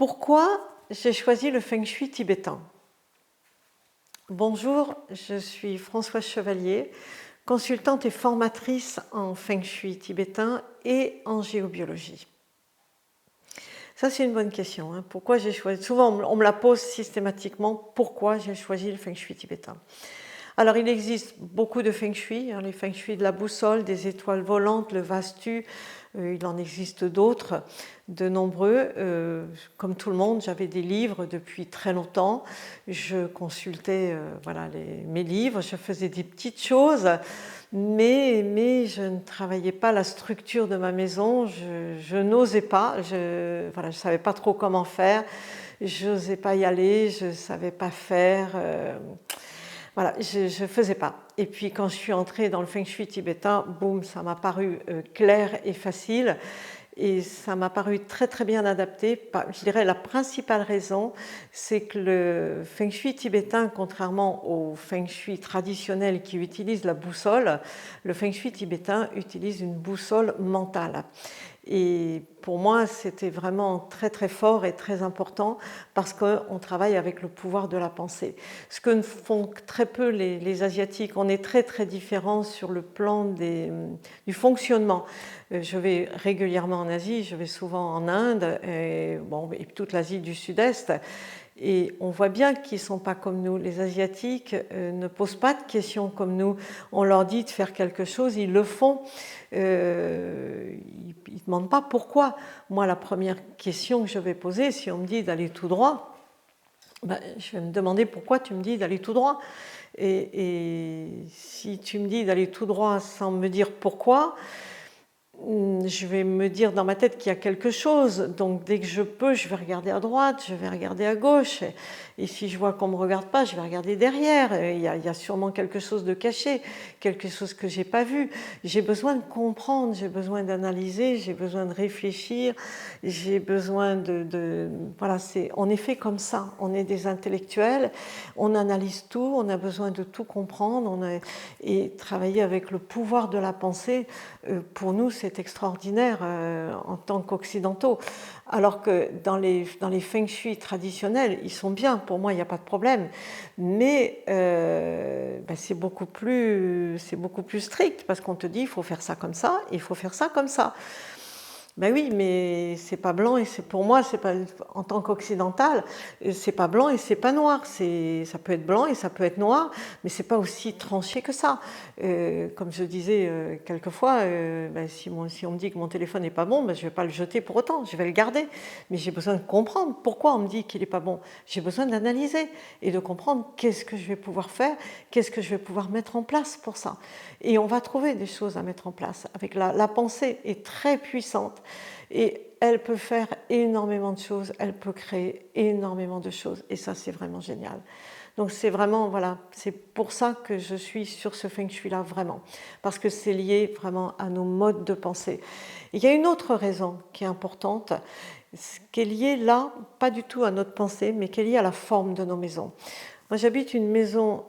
Pourquoi j'ai choisi le feng shui tibétain? Bonjour, je suis Françoise Chevalier, consultante et formatrice en feng shui tibétain et en géobiologie. Ça, c'est une bonne question. Pourquoi j'ai choisi? Souvent, on me la pose systématiquement. Pourquoi j'ai choisi le feng shui tibétain? Alors, il existe beaucoup de feng shui, les feng shui de la boussole, des étoiles volantes, le vastu. Il en existe d'autres, de nombreux. Comme tout le monde, j'avais des livres depuis très longtemps. Je consultais mes livres, je faisais des petites choses, mais je ne travaillais pas la structure de ma maison. Je n'osais pas, je ne savais pas trop comment faire. Je n'osais pas y aller, je ne savais pas faire. Je ne faisais pas. Et puis quand je suis entrée dans le feng shui tibétain, boum, ça m'a paru clair et facile. Et ça m'a paru très très bien adapté. Je dirais la principale raison, c'est que le feng shui tibétain, contrairement au feng shui traditionnel qui utilise la boussole, le feng shui tibétain utilise une boussole mentale. Et pour moi, c'était vraiment très très fort et très important parce qu'on travaille avec le pouvoir de la pensée. Ce que ne font très peu les Asiatiques, on est très très différents sur le plan du fonctionnement. Je vais régulièrement en Asie, je vais souvent en Inde et toute l'Asie du Sud-Est. Et on voit bien qu'ils ne sont pas comme nous. Les Asiatiques ne posent pas de questions comme nous. On leur dit de faire quelque chose, ils le font. Ils ne demandent pas pourquoi. Moi, la première question que je vais poser, si on me dit d'aller tout droit, je vais me demander pourquoi tu me dis d'aller tout droit. Et si tu me dis d'aller tout droit sans me dire pourquoi, je vais me dire dans ma tête qu'il y a quelque chose, donc dès que je peux, je vais regarder à droite, je vais regarder à gauche, et si je vois qu'on ne me regarde pas, je vais regarder derrière, il y a sûrement quelque chose de caché, quelque chose que je n'ai pas vu. J'ai besoin de comprendre, j'ai besoin d'analyser, j'ai besoin de réfléchir, j'ai besoin on est fait comme ça, on est des intellectuels, on analyse tout, on a besoin de tout comprendre, et travailler avec le pouvoir de la pensée, pour nous, c'est extraordinaire en tant qu'occidentaux. Alors que dans les feng shui traditionnels, ils sont bien, pour moi, il n'y a pas de problème. Mais c'est beaucoup plus strict parce qu'on te dit il faut faire ça comme ça, il faut faire ça comme ça. Ben oui, mais c'est pas blanc et c'est pour moi, c'est pas en tant qu'occidental, c'est pas blanc et c'est pas noir. Ça peut être blanc et ça peut être noir, mais c'est pas aussi tranché que ça. Comme je disais quelquefois, si on me dit que mon téléphone n'est pas bon, je vais pas le jeter pour autant, je vais le garder. Mais j'ai besoin de comprendre pourquoi on me dit qu'il est pas bon. J'ai besoin d'analyser et de comprendre qu'est-ce que je vais pouvoir faire, qu'est-ce que je vais pouvoir mettre en place pour ça. Et on va trouver des choses à mettre en place. Avec la pensée est très puissante. Et elle peut faire énormément de choses, elle peut créer énormément de choses. Et ça, c'est vraiment génial. Donc c'est vraiment, c'est pour ça que je suis sur ce feng shui-là, vraiment. Parce que c'est lié vraiment à nos modes de pensée. Il y a une autre raison qui est importante, qui est liée là, pas du tout à notre pensée, mais qui est liée à la forme de nos maisons. Moi, j'habite une maison,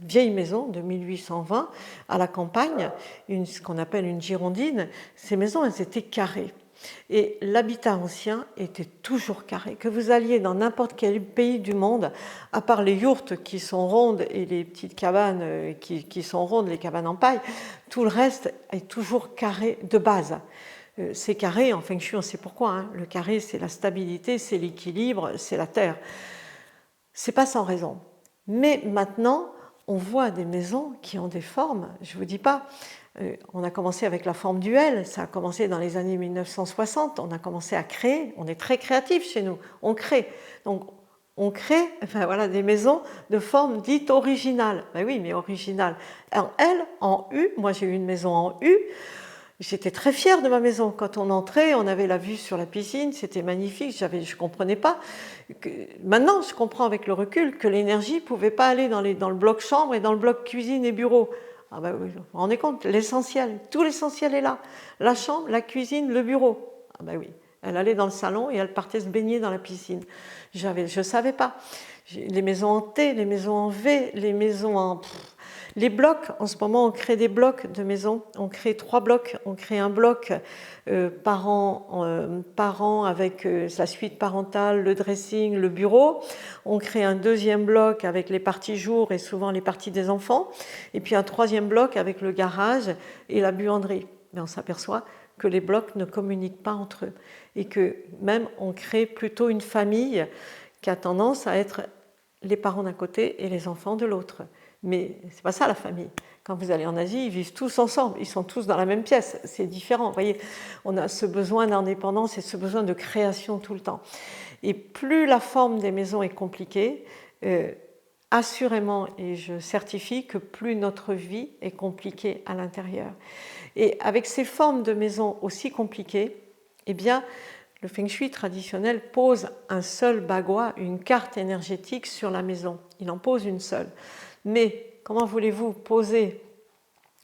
vieille maison de 1820, à la campagne, ce qu'on appelle une girondine. Ces maisons, elles étaient carrées. Et l'habitat ancien était toujours carré. Que vous alliez dans n'importe quel pays du monde, à part les yourtes qui sont rondes et les petites cabanes qui sont rondes, les cabanes en paille, tout le reste est toujours carré de base. C'est carré, en feng shui, on sait pourquoi. Le carré, c'est la stabilité, c'est l'équilibre, c'est la terre. C'est pas sans raison. Mais maintenant, on voit des maisons qui ont des formes, je ne vous dis pas, on a commencé avec la forme du L, ça a commencé dans les années 1960, on a commencé à créer, on est très créatifs chez nous, on crée. Donc on crée des maisons de forme dite originale. Ben oui, mais originale. En L, en U, moi j'ai eu une maison en U, j'étais très fière de ma maison. Quand on entrait, on avait la vue sur la piscine, c'était magnifique, je ne comprenais pas. Maintenant, je comprends avec le recul que l'énergie ne pouvait pas aller dans le bloc chambre et dans le bloc cuisine et bureau. Ah ben oui, vous vous rendez compte, l'essentiel, tout l'essentiel est là. La chambre, la cuisine, le bureau. Ah ben oui, elle allait dans le salon et elle partait se baigner dans la piscine. Je ne savais pas. Les maisons en T, les maisons en V, les maisons en... Les blocs, en ce moment, on crée des blocs de maisons. On crée 3 blocs. On crée un bloc parent avec sa suite parentale, le dressing, le bureau. On crée un deuxième bloc avec les parties jour et souvent les parties des enfants. Et puis un troisième bloc avec le garage et la buanderie. Mais on s'aperçoit que les blocs ne communiquent pas entre eux. Et que même on crée plutôt une famille qui a tendance à être les parents d'un côté et les enfants de l'autre. Mais c'est pas ça la famille. Quand vous allez en Asie, ils vivent tous ensemble, ils sont tous dans la même pièce. C'est différent. Vous voyez, on a ce besoin d'indépendance et ce besoin de création tout le temps. Et plus la forme des maisons est compliquée, assurément, et je certifie que plus notre vie est compliquée à l'intérieur. Et avec ces formes de maisons aussi compliquées, eh bien, le feng shui traditionnel pose un seul bagua, une carte énergétique sur la maison. Il en pose une seule. Mais comment voulez-vous poser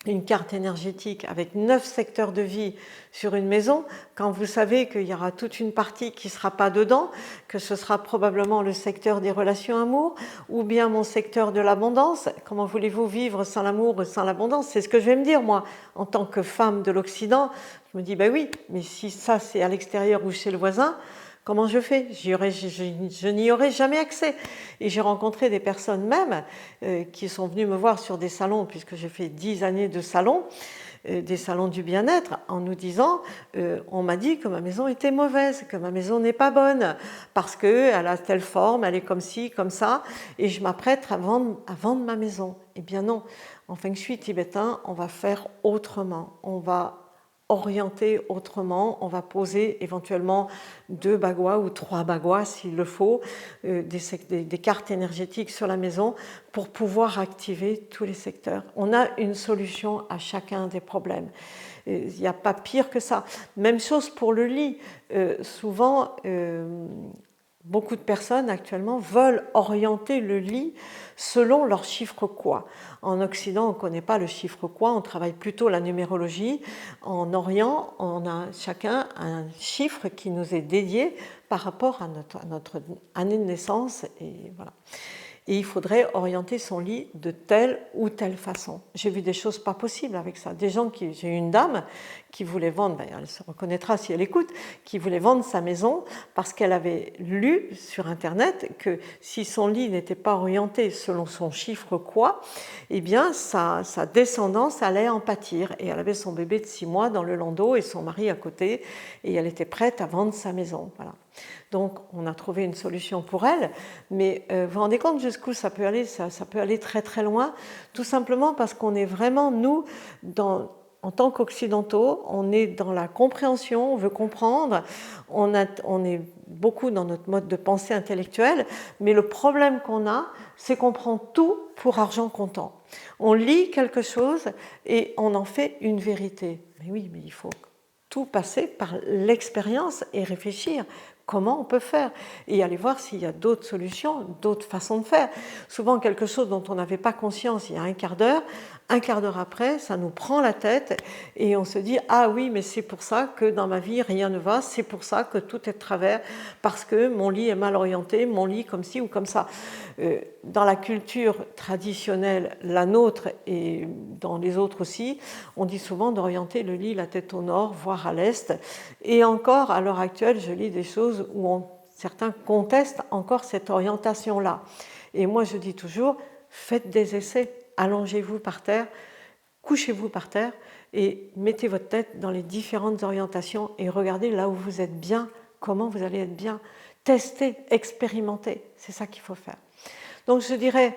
une carte énergétique avec 9 secteurs de vie sur une maison quand vous savez qu'il y aura toute une partie qui ne sera pas dedans, que ce sera probablement le secteur des relations amour ou bien mon secteur de l'abondance? Comment voulez-vous vivre sans l'amour et sans l'abondance? C'est ce que je vais me dire moi en tant que femme de l'Occident. Je me dis ben oui, mais si ça c'est à l'extérieur ou chez le voisin, comment je fais? Je n'y aurais jamais accès. Et j'ai rencontré des personnes même qui sont venues me voir sur des salons, puisque j'ai fait 10 années de salons, des salons du bien-être, en nous disant on m'a dit que ma maison était mauvaise, que ma maison n'est pas bonne, parce qu'elle a telle forme, elle est comme ci, comme ça, et je m'apprête à vendre ma maison. Eh bien non, en feng shui tibétain, on va faire autrement. On va orienter autrement, on va poser éventuellement 2 baguas ou 3 baguas s'il le faut, des cartes énergétiques sur la maison pour pouvoir activer tous les secteurs. On a une solution à chacun des problèmes. Il n'y a pas pire que ça. Même chose pour le lit. Souvent, beaucoup de personnes actuellement veulent orienter le lit selon leur chiffre quoi. En Occident, on ne connaît pas le chiffre quoi, on travaille plutôt la numérologie. En Orient, on a chacun un chiffre qui nous est dédié par rapport à notre année de naissance. Et voilà. Et il faudrait orienter son lit de telle ou telle façon. J'ai vu des choses pas possibles avec ça. J'ai eu une dame qui voulait vendre, elle se reconnaîtra si elle écoute, qui voulait vendre sa maison parce qu'elle avait lu sur Internet que si son lit n'était pas orienté selon son chiffre quoi, eh bien sa descendance allait en pâtir. Et elle avait son bébé de 6 mois dans le landau et son mari à côté, et elle était prête à vendre sa maison. Voilà. Donc on a trouvé une solution pour elle, mais vous vous rendez compte jusqu'où ça peut aller? Ça peut aller très très loin, tout simplement parce qu'on est vraiment, nous, en tant qu'occidentaux, on est dans la compréhension, on veut comprendre, on est beaucoup dans notre mode de pensée intellectuelle, mais le problème qu'on a, c'est qu'on prend tout pour argent comptant. On lit quelque chose et on en fait une vérité. Mais oui, mais il faut tout passer par l'expérience et réfléchir. Comment on peut faire? Et aller voir s'il y a d'autres solutions, d'autres façons de faire. Souvent, quelque chose dont on n'avait pas conscience il y a un quart d'heure après, ça nous prend la tête et on se dit « Ah oui, mais c'est pour ça que dans ma vie, rien ne va, c'est pour ça que tout est de travers, parce que mon lit est mal orienté, mon lit comme ci ou comme ça. » Dans la culture traditionnelle, la nôtre et dans les autres aussi, on dit souvent d'orienter le lit la tête au nord, voire à l'est. Et encore, à l'heure actuelle, je lis des choses où certains contestent encore cette orientation-là. Et moi, je dis toujours, faites des essais, allongez-vous par terre, couchez-vous par terre et mettez votre tête dans les différentes orientations et regardez là où vous êtes bien, comment vous allez être bien. Testez, expérimentez, c'est ça qu'il faut faire. Donc je dirais,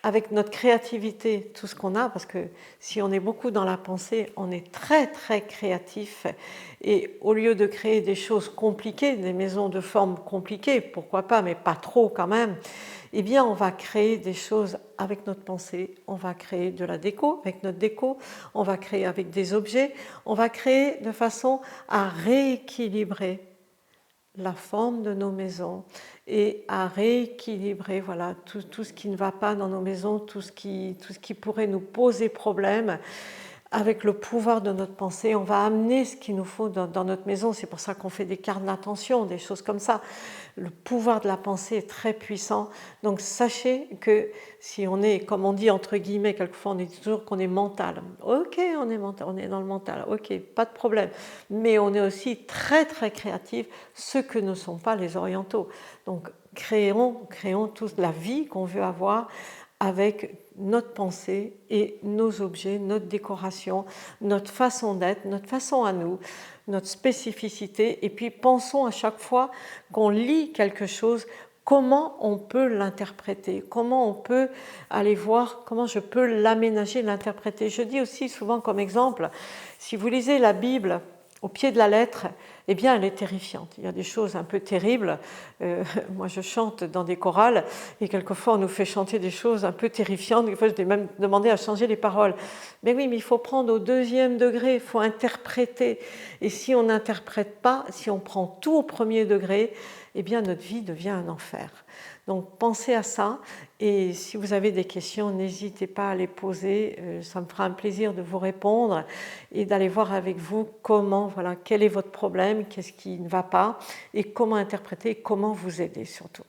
avec notre créativité, tout ce qu'on a, parce que si on est beaucoup dans la pensée, on est très très créatif, et au lieu de créer des choses compliquées, des maisons de forme compliquées, pourquoi pas, mais pas trop quand même, eh bien on va créer des choses avec notre pensée, on va créer de la déco avec notre déco, on va créer avec des objets, on va créer de façon à rééquilibrer la forme de nos maisons et à rééquilibrer voilà, tout ce qui ne va pas dans nos maisons, tout ce qui pourrait nous poser problème, avec le pouvoir de notre pensée, on va amener ce qu'il nous faut dans notre maison. C'est pour ça qu'on fait des cartes d'intention, des choses comme ça. Le pouvoir de la pensée est très puissant. Donc sachez que si on est, comme on dit entre guillemets, quelquefois on dit toujours qu'on est mental. Ok, on est mental, on est dans le mental, ok, pas de problème. Mais on est aussi très très créatif, ce que ne sont pas les orientaux. Donc créons tous la vie qu'on veut avoir avec notre pensée et nos objets, notre décoration, notre façon d'être, notre façon à nous, notre spécificité. Et puis pensons à chaque fois qu'on lit quelque chose, comment on peut l'interpréter, comment on peut aller voir, comment je peux l'aménager, l'interpréter. Je dis aussi souvent comme exemple, si vous lisez la Bible au pied de la lettre, eh bien, elle est terrifiante. Il y a des choses un peu terribles. Moi, je chante dans des chorales et quelquefois, on nous fait chanter des choses un peu terrifiantes. Des fois, je t'ai même demandé à changer les paroles. Mais oui, mais il faut prendre au deuxième degré, il faut interpréter. Et si on n'interprète pas, si on prend tout au premier degré, eh bien, notre vie devient un enfer. Donc, pensez à ça. Et si vous avez des questions, n'hésitez pas à les poser. Ça me fera un plaisir de vous répondre et d'aller voir avec vous comment, voilà, quel est votre problème, qu'est-ce qui ne va pas et comment interpréter, comment vous aider surtout.